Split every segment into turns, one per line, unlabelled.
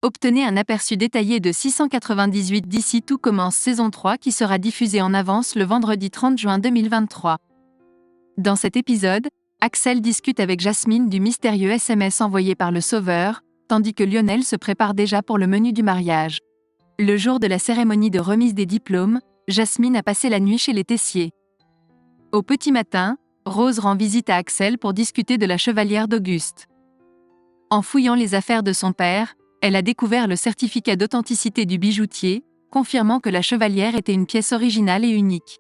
Obtenez un aperçu détaillé de 698 d'ici tout commence saison 3 qui sera diffusée en avance le vendredi 30 juin 2023. Dans cet épisode, Axel discute avec Jasmine du mystérieux SMS envoyé par le sauveur, tandis que Lionel se prépare déjà pour le menu du mariage. Le jour de la cérémonie de remise des diplômes, Jasmine a passé la nuit chez les Tessier. Au petit matin, Rose rend visite à Axel pour discuter de la chevalière d'Auguste. En fouillant les affaires de son père, elle a découvert le certificat d'authenticité du bijoutier, confirmant que la chevalière était une pièce originale et unique.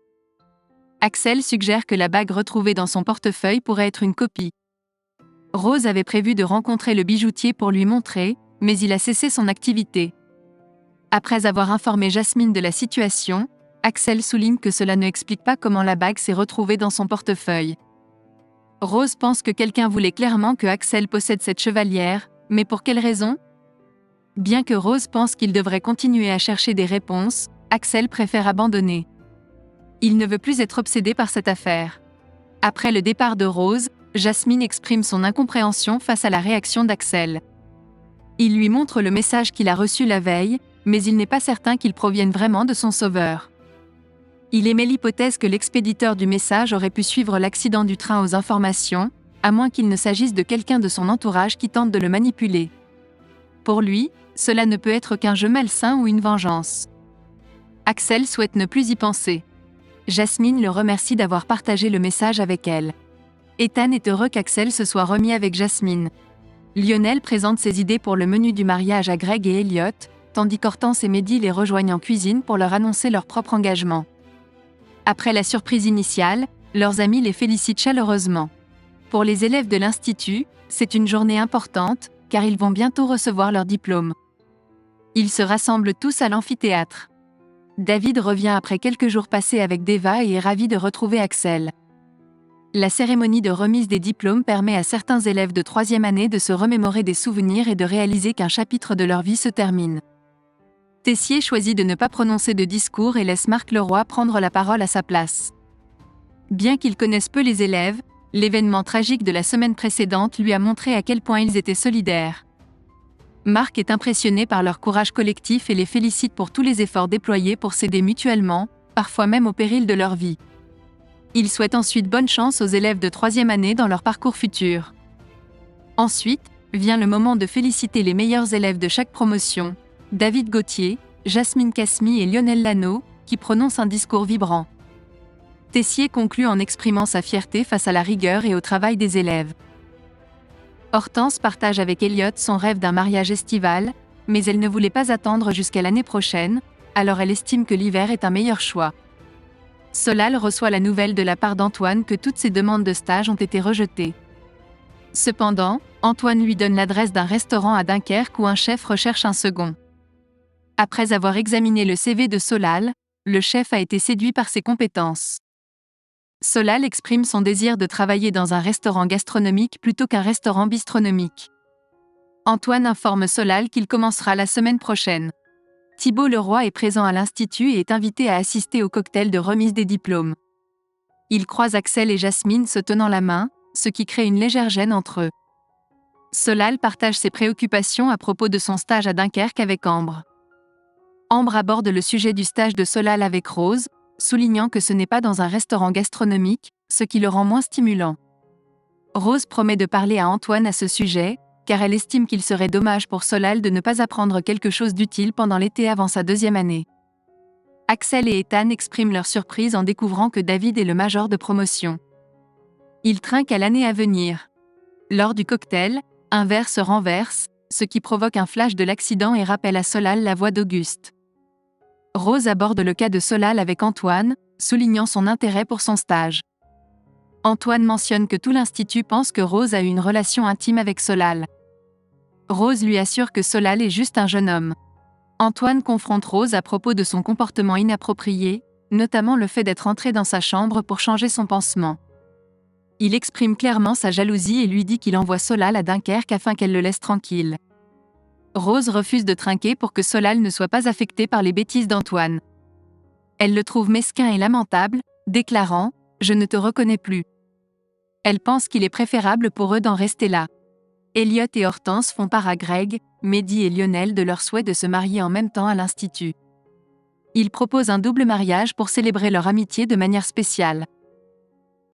Axel suggère que la bague retrouvée dans son portefeuille pourrait être une copie. Rose avait prévu de rencontrer le bijoutier pour lui montrer, mais il a cessé son activité. Après avoir informé Jasmine de la situation, Axel souligne que cela ne explique pas comment la bague s'est retrouvée dans son portefeuille. Rose pense que quelqu'un voulait clairement que Axel possède cette chevalière, mais pour quelle raison ? Bien que Rose pense qu'il devrait continuer à chercher des réponses, Axel préfère abandonner. Il ne veut plus être obsédé par cette affaire. Après le départ de Rose, Jasmine exprime son incompréhension face à la réaction d'Axel. Il lui montre le message qu'il a reçu la veille, mais il n'est pas certain qu'il provienne vraiment de son sauveur. Il émet l'hypothèse que l'expéditeur du message aurait pu suivre l'accident du train aux informations, à moins qu'il ne s'agisse de quelqu'un de son entourage qui tente de le manipuler. Pour lui, cela ne peut être qu'un jeu malsain ou une vengeance. Axel souhaite ne plus y penser. Jasmine le remercie d'avoir partagé le message avec elle. Ethan est heureux qu'Axel se soit remis avec Jasmine. Lionel présente ses idées pour le menu du mariage à Greg et Elliot, tandis qu'Hortense et Mehdi les rejoignent en cuisine pour leur annoncer leur propre engagement. Après la surprise initiale, leurs amis les félicitent chaleureusement. Pour les élèves de l'Institut, c'est une journée importante, car ils vont bientôt recevoir leur diplôme. Ils se rassemblent tous à l'amphithéâtre. David revient après quelques jours passés avec Deva et est ravi de retrouver Axel. La cérémonie de remise des diplômes permet à certains élèves de 3e année de se remémorer des souvenirs et de réaliser qu'un chapitre de leur vie se termine. Tessier choisit de ne pas prononcer de discours et laisse Marc Leroy prendre la parole à sa place. Bien qu'il connaisse peu les élèves, l'événement tragique de la semaine précédente lui a montré à quel point ils étaient solidaires. Marc est impressionné par leur courage collectif et les félicite pour tous les efforts déployés pour s'aider mutuellement, parfois même au péril de leur vie. Il souhaite ensuite bonne chance aux élèves de 3e année dans leur parcours futur. Ensuite, vient le moment de féliciter les meilleurs élèves de chaque promotion, David Gauthier, Jasmine Casmi et Lionel Lano, qui prononcent un discours vibrant. Tessier conclut en exprimant sa fierté face à la rigueur et au travail des élèves. Hortense partage avec Elliot son rêve d'un mariage estival, mais elle ne voulait pas attendre jusqu'à l'année prochaine, alors elle estime que l'hiver est un meilleur choix. Solal reçoit la nouvelle de la part d'Antoine que toutes ses demandes de stage ont été rejetées. Cependant, Antoine lui donne l'adresse d'un restaurant à Dunkerque où un chef recherche un second. Après avoir examiné le CV de Solal, le chef a été séduit par ses compétences. Solal exprime son désir de travailler dans un restaurant gastronomique plutôt qu'un restaurant bistronomique. Antoine informe Solal qu'il commencera la semaine prochaine. Thibault Leroy est présent à l'Institut et est invité à assister au cocktail de remise des diplômes. Il croise Axel et Jasmine se tenant la main, ce qui crée une légère gêne entre eux. Solal partage ses préoccupations à propos de son stage à Dunkerque avec Ambre. Ambre aborde le sujet du stage de Solal avec Rose, soulignant que ce n'est pas dans un restaurant gastronomique, ce qui le rend moins stimulant. Rose promet de parler à Antoine à ce sujet, car elle estime qu'il serait dommage pour Solal de ne pas apprendre quelque chose d'utile pendant l'été avant sa 2e année. Axel et Ethan expriment leur surprise en découvrant que David est le major de promotion. Ils trinquent à l'année à venir. Lors du cocktail, un verre se renverse, ce qui provoque un flash de l'accident et rappelle à Solal la voix d'Auguste. Rose aborde le cas de Solal avec Antoine, soulignant son intérêt pour son stage. Antoine mentionne que tout l'Institut pense que Rose a eu une relation intime avec Solal. Rose lui assure que Solal est juste un jeune homme. Antoine confronte Rose à propos de son comportement inapproprié, notamment le fait d'être entré dans sa chambre pour changer son pansement. Il exprime clairement sa jalousie et lui dit qu'il envoie Solal à Dunkerque afin qu'elle le laisse tranquille. Rose refuse de trinquer pour que Solal ne soit pas affecté par les bêtises d'Antoine. Elle le trouve mesquin et lamentable, déclarant « Je ne te reconnais plus ». Elle pense qu'il est préférable pour eux d'en rester là. Elliot et Hortense font part à Greg, Mehdi et Lionel de leur souhait de se marier en même temps à l'Institut. Ils proposent un double mariage pour célébrer leur amitié de manière spéciale.